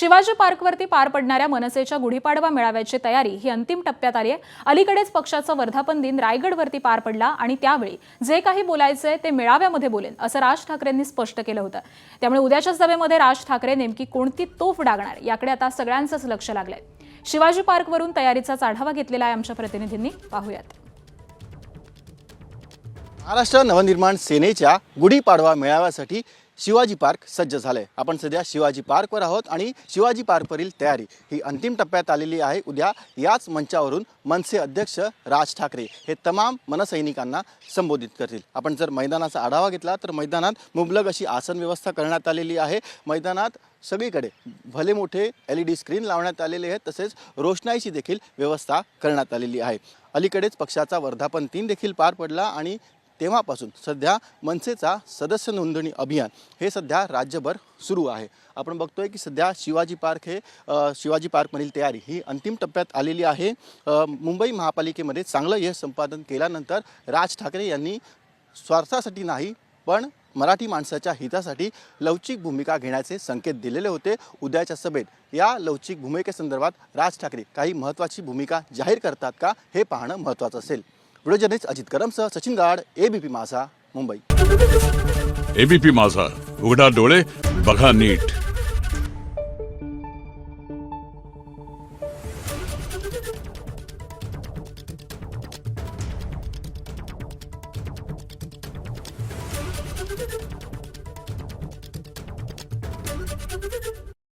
शिवाजी पार्कवरती पार पडणाऱ्या मनसेच्या गुढीपाडवा मेळाव्याची तयारी ही अंतिम टप्प्यात आली आहे। अलीकडेच पक्षाचा वर्धापन दिन रायगडवरती पार पडला आणि त्यावेळी जे काही बोलायचंय ते मेळाव्यामध्ये बोलेन असं राज ठाकरेंनी स्पष्ट केलं होतं। त्यामुळे उद्याच्या सभेमध्ये राज ठाकरे नेमकी कोणती तोफ डागणार याकडे आता सगळ्यांचंच लक्ष लागलंय। शिवाजी पार्कवरून तयारीचा आढावा घेतलेला आहे आमच्या प्रतिनिधींनी, पाहूयात। महाराष्ट्र नवनिर्माण सेनेच्या गुढीपाडवा मेळाव्यासाठी शिवाजी पार्क सज्ज झालंय। आपण सध्या शिवाजी पार्कवर आहोत आणि शिवाजी पार्कवरील तयारी ही अंतिम टप्प्यात आलेली आहे। उद्या याच मंचावरून मनसे अध्यक्ष राज ठाकरे हे तमाम मनसैनिकांना संबोधित करतील। आपण जर मैदानाचा आढावा घेतला तर मैदानात मुबलक अशी आसन व्यवस्था करण्यात आलेली आहे। मैदानात सगळीकडे भले मोठे LED स्क्रीन लावण्यात आलेले आहेत, तसेच रोषणाईची देखील व्यवस्था करण्यात आलेली आहे। अलीकडेच पक्षाचा वर्धापन दिन देखील पार पडला आणि तेव्हापासून सध्या मनसेचा सदस्य नोंदणी अभियान हे सध्या राज्यभर सुरू आहे। आपण बघतोय की सध्या शिवाजी पार्कमधील तयारी ही अंतिम टप्प्यात आलेली आहे। मुंबई महापालिकेमध्ये चांगलं यश संपादन केल्यानंतर राज ठाकरे यांनी स्वार्थासाठी नाही पण मराठी माणसाच्या हितासाठी लवचिक भूमिका घेण्याचे संकेत दिलेले होते। उद्याच्या सभेत या लवचिक भूमिकेसंदर्भात राज ठाकरे काही महत्त्वाची भूमिका जाहीर करतात का हे पाहणं महत्त्वाचं असेल। व्हिडिओ जर्नलिस्ट अजित करमसह सचिन गाड, ABP माझा, मुंबई। ABP माझा, उघडा डोळे बघा नीट।